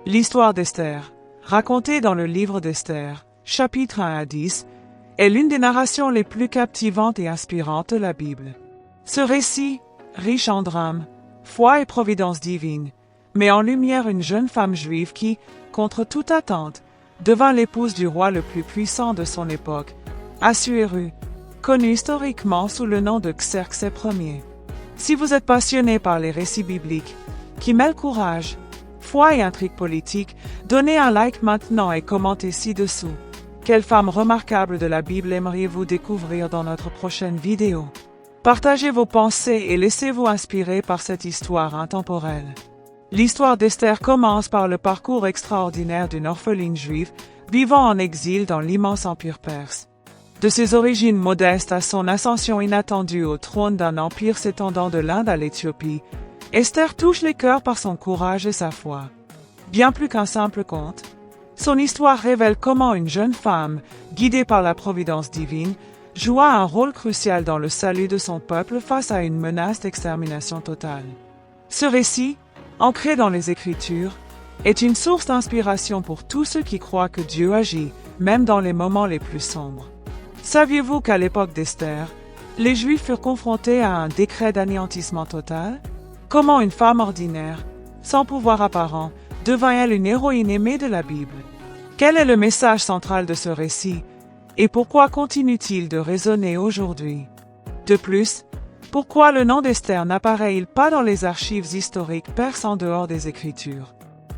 L'histoire d'Esther, racontée dans le livre d'Esther, chapitre 1 à 10, est l'une des narrations les plus captivantes et inspirantes de la Bible. Ce récit, riche en drame, foi et providence divine, met en lumière une jeune femme juive qui, contre toute attente, devint l'épouse du roi le plus puissant de son époque, Assuérus, connu historiquement sous le nom de Xerxès Ier. Si vous êtes passionné par les récits bibliques, qui mêlent courage, foi et intrigue politique, donnez un like maintenant et commentez ci-dessous. Quelle femme remarquable de la Bible aimeriez-vous découvrir dans notre prochaine vidéo? Partagez vos pensées et laissez-vous inspirer par cette histoire intemporelle. L'histoire d'Esther commence par le parcours extraordinaire d'une orpheline juive vivant en exil dans l'immense empire perse. De ses origines modestes à son ascension inattendue au trône d'un empire s'étendant de l'Inde à l'Éthiopie, Esther touche les cœurs par son courage et sa foi. Bien plus qu'un simple conte, son histoire révèle comment une jeune femme, guidée par la providence divine, joua un rôle crucial dans le salut de son peuple face à une menace d'extermination totale. Ce récit, ancré dans les Écritures, est une source d'inspiration pour tous ceux qui croient que Dieu agit, même dans les moments les plus sombres. Saviez-vous qu'à l'époque d'Esther, les Juifs furent confrontés à un décret d'anéantissement total? Comment une femme ordinaire, sans pouvoir apparent, devint-elle une héroïne aimée de la Bible? Quel est le message central de ce récit? Et pourquoi continue-t-il de résonner aujourd'hui? De plus, pourquoi le nom d'Esther n'apparaît-il pas dans les archives historiques perses en dehors des Écritures?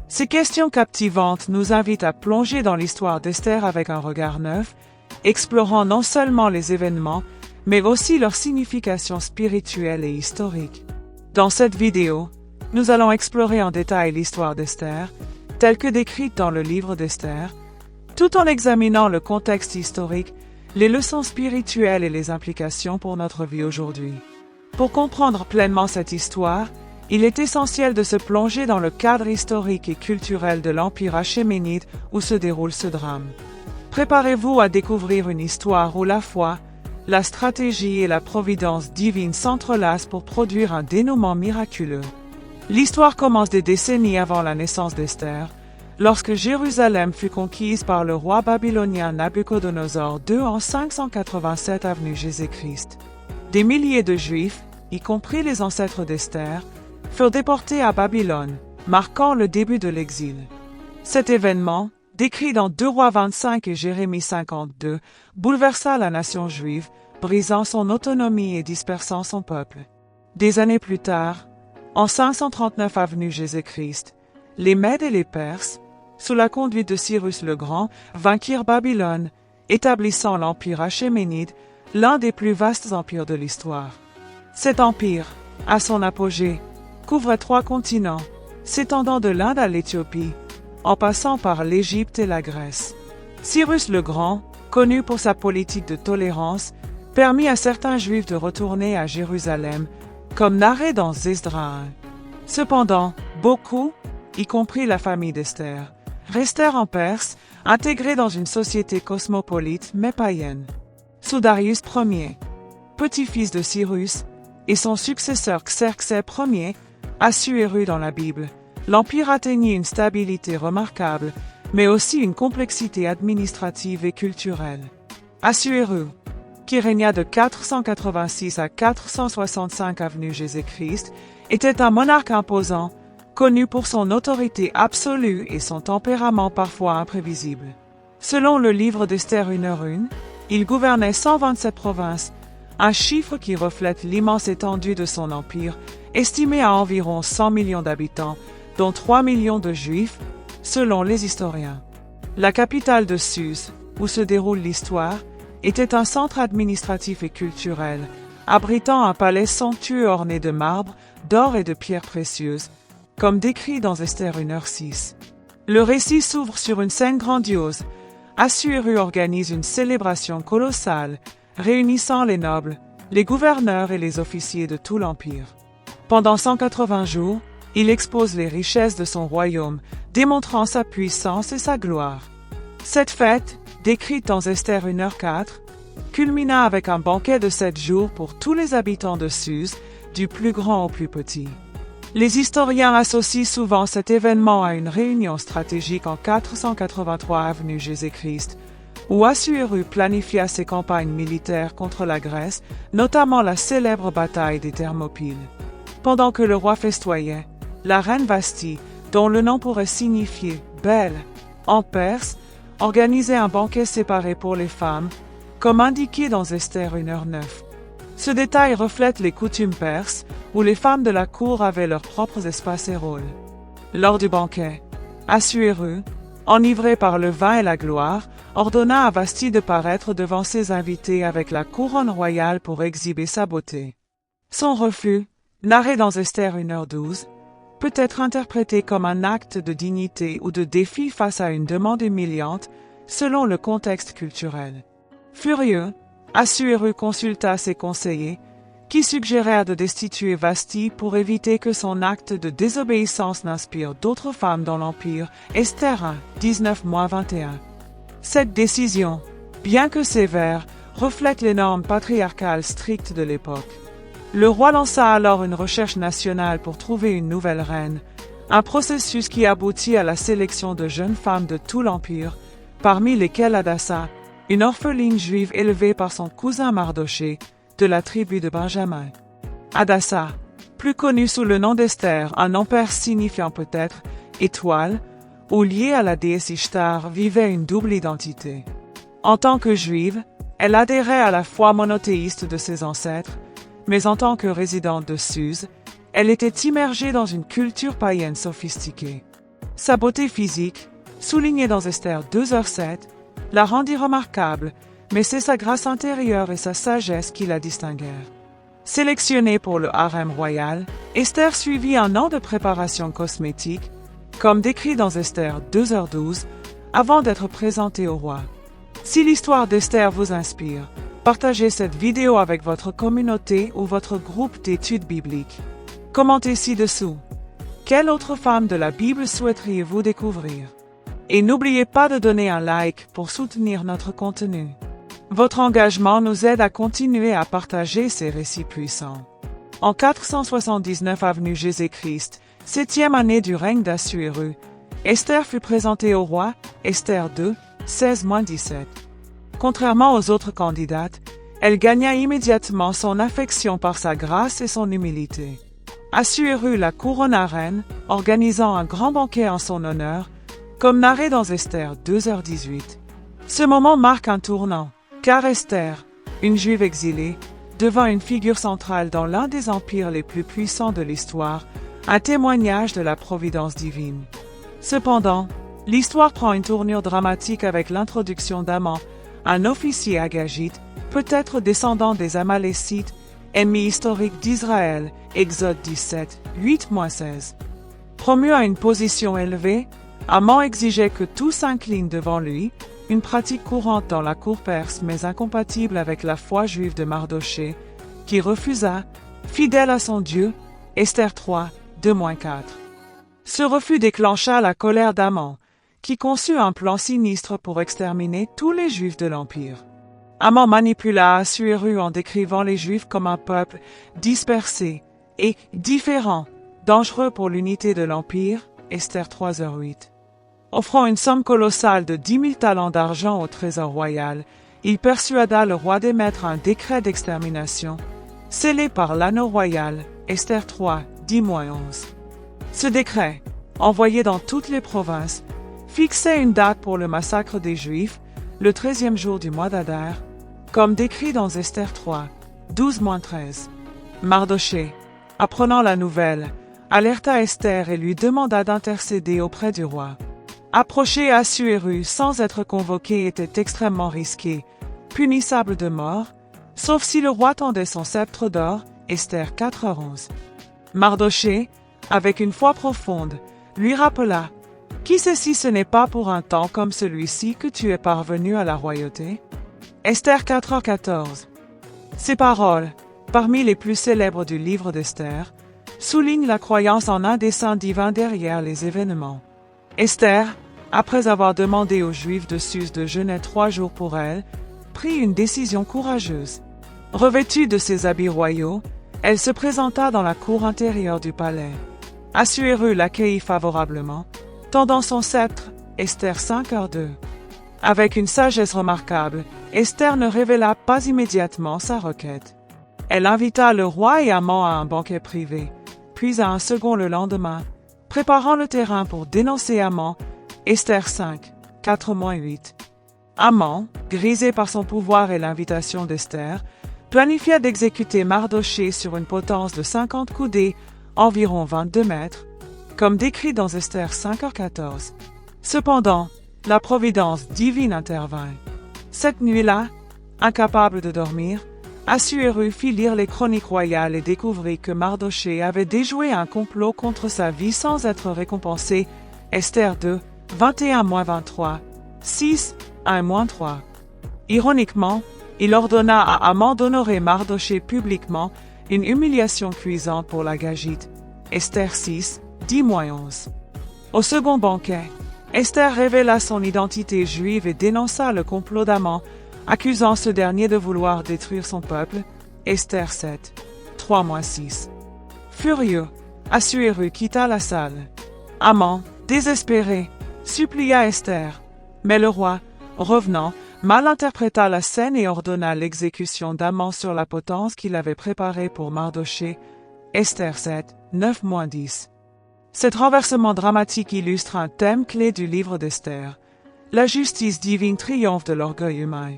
Ces questions captivantes nous invitent à plonger dans l'histoire d'Esther avec un regard neuf, explorant non seulement les événements, mais aussi leur signification spirituelle et historique. Dans cette vidéo, nous allons explorer en détail l'histoire d'Esther, telle que décrite dans le livre d'Esther, tout en examinant le contexte historique, les leçons spirituelles et les implications pour notre vie aujourd'hui. Pour comprendre pleinement cette histoire, il est essentiel de se plonger dans le cadre historique et culturel de l'Empire achéménide où se déroule ce drame. Préparez-vous à découvrir une histoire où la foi, la stratégie et la providence divine s'entrelacent pour produire un dénouement miraculeux. L'histoire commence des décennies avant la naissance d'Esther, lorsque Jérusalem fut conquise par le roi babylonien Nabuchodonosor II en 587 avenue Jésus-Christ. Des milliers de Juifs, y compris les ancêtres d'Esther, furent déportés à Babylone, marquant le début de l'exil. Cet événement, décrit dans 2 Rois 25 et Jérémie 52, bouleversa la nation juive, brisant son autonomie et dispersant son peuple. Des années plus tard, en 539 avenue Jésus-Christ, les Mèdes et les Perses, sous la conduite de Cyrus le Grand, vainquirent Babylone, établissant l'empire achéménide, l'un des plus vastes empires de l'histoire. Cet empire, à son apogée, couvrait 3 continents, s'étendant de l'Inde à l'Éthiopie, en passant par l'Égypte et la Grèce. Cyrus le Grand, connu pour sa politique de tolérance, permit à certains Juifs de retourner à Jérusalem, comme narré dans Esdras 1. Cependant, beaucoup, y compris la famille d'Esther, restèrent en Perse, intégrés dans une société cosmopolite mais païenne. Sous Darius Ier, petit-fils de Cyrus, et son successeur Xerxès Ier, Assuérus dans la Bible, l'Empire atteignit une stabilité remarquable, mais aussi une complexité administrative et culturelle. Assuérus, qui régna de 486 à 465 avenue Jésus-Christ, était un monarque imposant, connu pour son autorité absolue et son tempérament parfois imprévisible. Selon le livre d'Esther 1h1, il gouvernait 127 provinces, un chiffre qui reflète l'immense étendue de son empire, estimé à environ 100 millions d'habitants, dont 3 millions de Juifs, selon les historiens. La capitale de Suse, où se déroule l'histoire, était un centre administratif et culturel, abritant un palais somptueux orné de marbre, d'or et de pierres précieuses, comme décrit dans Esther 1h6. Le récit s'ouvre sur une scène grandiose. Assuérus organise une célébration colossale, réunissant les nobles, les gouverneurs et les officiers de tout l'Empire. Pendant 180 jours, il expose les richesses de son royaume, démontrant sa puissance et sa gloire. Cette fête, décrite dans Esther 1h4, culmina avec un banquet de 7 jours pour tous les habitants de Suse, du plus grand au plus petit. Les historiens associent souvent cet événement à une réunion stratégique en 483 avenue Jésus-Christ, où Assuéru planifia ses campagnes militaires contre la Grèce, notamment la célèbre bataille des Thermopyles. Pendant que le roi festoyait, la reine Vasthi, dont le nom pourrait signifier « belle » en perse, organisait un banquet séparé pour les femmes, comme indiqué dans Esther 1h09. Ce détail reflète les coutumes perses, où les femmes de la cour avaient leurs propres espaces et rôles. Lors du banquet, Assuéru, enivré par le vin et la gloire, ordonna à Vasthi de paraître devant ses invités avec la couronne royale pour exhiber sa beauté. Son refus, narré dans Esther 1h12, peut être interprété comme un acte de dignité ou de défi face à une demande humiliante, selon le contexte culturel. Furieux, Assuéru consulta ses conseillers, qui suggérèrent de destituer Vasthi pour éviter que son acte de désobéissance n'inspire d'autres femmes dans l'Empire. Esther 1, 19-21. Cette décision, bien que sévère, reflète les normes patriarcales strictes de l'époque. Le roi lança alors une recherche nationale pour trouver une nouvelle reine, un processus qui aboutit à la sélection de jeunes femmes de tout l'Empire, parmi lesquelles Hadassa, une orpheline juive élevée par son cousin Mardoché, de la tribu de Benjamin. Hadassa, plus connue sous le nom d'Esther, un nom perse signifiant peut-être « étoile » ou liée à la déesse Ishtar, vivait une double identité. En tant que juive, elle adhérait à la foi monothéiste de ses ancêtres, mais en tant que résidente de Suse, elle était immergée dans une culture païenne sophistiquée. Sa beauté physique, soulignée dans Esther 2h07, la rendit remarquable, mais c'est sa grâce intérieure et sa sagesse qui la distinguèrent. Sélectionnée pour le harem royal, Esther suivit un an de préparation cosmétique, comme décrit dans Esther 2h12, avant d'être présentée au roi. Si l'histoire d'Esther vous inspire, partagez cette vidéo avec votre communauté ou votre groupe d'études bibliques. Commentez ci-dessous. Quelle autre femme de la Bible souhaiteriez-vous découvrir? Et n'oubliez pas de donner un like pour soutenir notre contenu. Votre engagement nous aide à continuer à partager ces récits puissants. En 479 avenue Jésus-Christ, 7e année du règne d'Assuéru, Esther fut présentée au roi, Esther 2, 16-17. Contrairement aux autres candidates, elle gagna immédiatement son affection par sa grâce et son humilité. Assuéru la couronna reine, organisant un grand banquet en son honneur, comme narré dans Esther 2h18. Ce moment marque un tournant, car Esther, une juive exilée, devint une figure centrale dans l'un des empires les plus puissants de l'histoire, un témoignage de la providence divine. Cependant, l'histoire prend une tournure dramatique avec l'introduction d'Aman, un officier agagite, peut-être descendant des Amalécites, ennemi historique d'Israël, Exode 17, 8-16. Promu à une position élevée, Aman exigeait que tout s'incline devant lui, une pratique courante dans la cour perse mais incompatible avec la foi juive de Mardoché, qui refusa, fidèle à son Dieu, Esther 3, 2-4. Ce refus déclencha la colère d'Aman, qui conçut un plan sinistre pour exterminer tous les Juifs de l'Empire. Aman manipula Assuéru en décrivant les Juifs comme un peuple dispersé et différent, dangereux pour l'unité de l'Empire, Esther 3h08. Offrant une somme colossale de 10 000 talents d'argent au trésor royal, il persuada le roi d'émettre un décret d'extermination, scellé par l'anneau royal, Esther 3, 10-11. Ce décret, envoyé dans toutes les provinces, fixait une date pour le massacre des Juifs, le 13e jour du mois d'Adar, comme décrit dans Esther 3, 12-13. Mardoché, apprenant la nouvelle, alerta Esther et lui demanda d'intercéder auprès du roi. Approcher Assuéru sans être convoqué était extrêmement risqué, punissable de mort, sauf si le roi tendait son sceptre d'or, Esther 4h11. Mardoché, avec une foi profonde, lui rappela « Qui sait si ce n'est pas pour un temps comme celui-ci que tu es parvenu à la royauté ?» Esther 4h14. Ces paroles, parmi les plus célèbres du livre d'Esther, soulignent la croyance en un dessein divin derrière les événements. Esther, après avoir demandé aux Juifs de Suse de jeûner 3 jours pour elle, prit une décision courageuse. Revêtue de ses habits royaux, elle se présenta dans la cour intérieure du palais. Assuérus l'accueillit favorablement, tendant son sceptre, Esther 5:2. Avec une sagesse remarquable, Esther ne révéla pas immédiatement sa requête. Elle invita le roi et Haman à un banquet privé, puis à un second le lendemain, préparant le terrain pour dénoncer Haman, Esther 5, 4-8. Haman, grisé par son pouvoir et l'invitation d'Esther, planifia d'exécuter Mardochée sur une potence de 50 coudées, environ 22 mètres, comme décrit dans Esther 5:14. Cependant, la providence divine intervint. Cette nuit-là, incapable de dormir, Assuérus fit lire les chroniques royales et découvrit que Mardochée avait déjoué un complot contre sa vie sans être récompensé. Esther 2, 21-23, 6, 1-3. Ironiquement, il ordonna à Haman d'honorer Mardochée publiquement, une humiliation cuisante pour la Gagite. Esther 6, 10-11. Au second banquet, Esther révéla son identité juive et dénonça le complot d'Haman, accusant ce dernier de vouloir détruire son peuple. Esther 7, 3-6. Furieux, Assuérus quitta la salle. Haman, désespéré, supplia Esther, mais le roi, revenant, mal interpréta la scène et ordonna l'exécution d'Haman sur la potence qu'il avait préparée pour Mardochée. Esther 7, 9-10. Cet renversement dramatique illustre un thème clé du livre d'Esther. La justice divine triomphe de l'orgueil humain.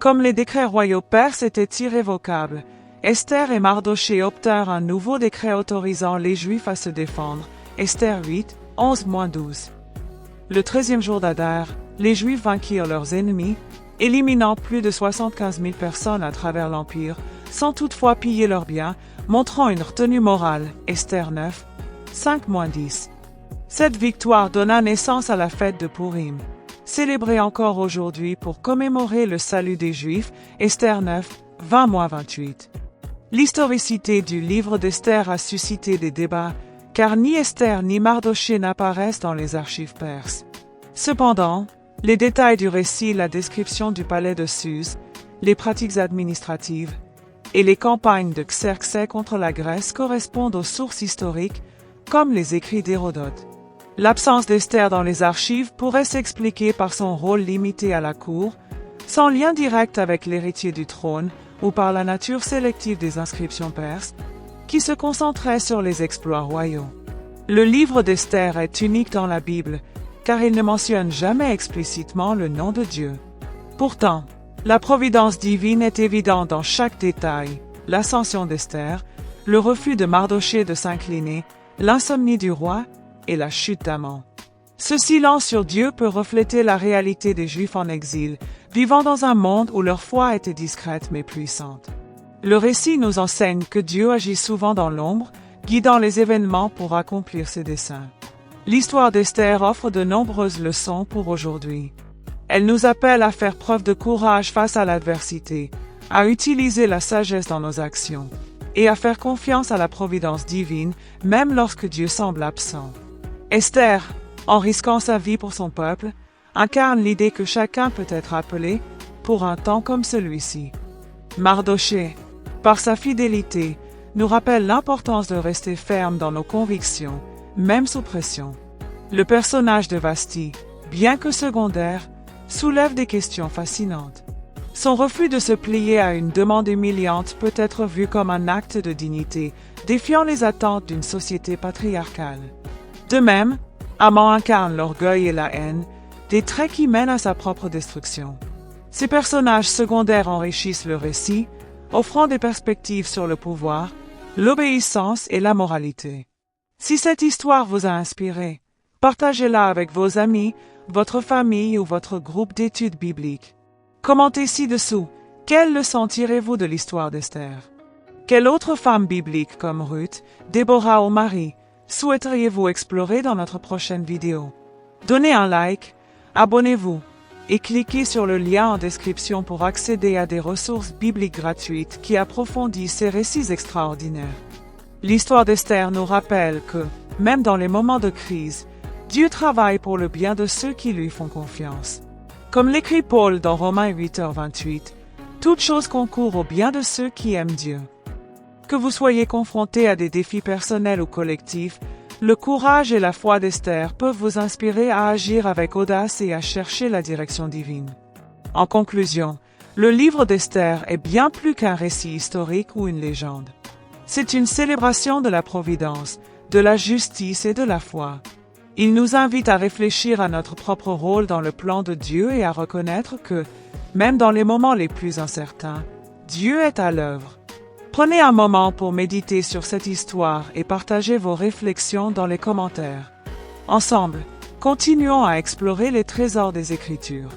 Comme les décrets royaux perses étaient irrévocables, Esther et Mardochée obtinrent un nouveau décret autorisant les Juifs à se défendre. Esther 8, 11-12. Le 13e jour d'Adar, les Juifs vainquirent leurs ennemis, éliminant plus de 75 000 personnes à travers l'Empire, sans toutefois piller leurs biens, montrant une retenue morale. Esther 9, 5-10. Cette victoire donna naissance à la fête de Purim, célébrée encore aujourd'hui pour commémorer le salut des Juifs. Esther 9, 20-28. L'historicité du livre d'Esther a suscité des débats, car ni Esther ni Mardochée n'apparaissent dans les archives perses. Cependant, les détails du récit, la description du palais de Suse, les pratiques administratives et les campagnes de Xerxès contre la Grèce correspondent aux sources historiques, comme les écrits d'Hérodote. L'absence d'Esther dans les archives pourrait s'expliquer par son rôle limité à la cour, sans lien direct avec l'héritier du trône, ou par la nature sélective des inscriptions perses, qui se concentraient sur les exploits royaux. Le livre d'Esther est unique dans la Bible, car il ne mentionne jamais explicitement le nom de Dieu. Pourtant, la providence divine est évidente dans chaque détail: l'ascension d'Esther, le refus de Mardochée de s'incliner, l'insomnie du roi et la chute d'Haman. Ce silence sur Dieu peut refléter la réalité des Juifs en exil, vivant dans un monde où leur foi était discrète mais puissante. Le récit nous enseigne que Dieu agit souvent dans l'ombre, guidant les événements pour accomplir ses desseins. L'histoire d'Esther offre de nombreuses leçons pour aujourd'hui. Elle nous appelle à faire preuve de courage face à l'adversité, à utiliser la sagesse dans nos actions, et à faire confiance à la providence divine, même lorsque Dieu semble absent. Esther, en risquant sa vie pour son peuple, incarne l'idée que chacun peut être appelé pour un temps comme celui-ci. Mardochée, par sa fidélité, nous rappelle l'importance de rester ferme dans nos convictions, même sous pression. Le personnage de Vasti, bien que secondaire, soulève des questions fascinantes. Son refus de se plier à une demande humiliante peut être vu comme un acte de dignité, défiant les attentes d'une société patriarcale. De même, Haman incarne l'orgueil et la haine, des traits qui mènent à sa propre destruction. Ces personnages secondaires enrichissent le récit, offrant des perspectives sur le pouvoir, l'obéissance et la moralité. Si cette histoire vous a inspiré, partagez-la avec vos amis, votre famille ou votre groupe d'études bibliques. Commentez ci-dessous, quelles leçons tirez-vous de l'histoire d'Esther? Quelle autre femme biblique comme Ruth, Déborah ou Marie souhaiteriez-vous explorer dans notre prochaine vidéo? Donnez un like, abonnez-vous et cliquez sur le lien en description pour accéder à des ressources bibliques gratuites qui approfondissent ces récits extraordinaires. L'histoire d'Esther nous rappelle que, même dans les moments de crise, Dieu travaille pour le bien de ceux qui lui font confiance. Comme l'écrit Paul dans Romains 8:28, toute chose concourt au bien de ceux qui aiment Dieu. Que vous soyez confrontés à des défis personnels ou collectifs, Le courage et la foi d'Esther peuvent vous inspirer à agir avec audace et à chercher la direction divine. En conclusion, le livre d'Esther est bien plus qu'un récit historique ou une légende. C'est une célébration de la providence, de la justice et de la foi. Il nous invite à réfléchir à notre propre rôle dans le plan de Dieu et à reconnaître que, même dans les moments les plus incertains, Dieu est à l'œuvre. Prenez un moment pour méditer sur cette histoire et partagez vos réflexions dans les commentaires. Ensemble, continuons à explorer les trésors des Écritures.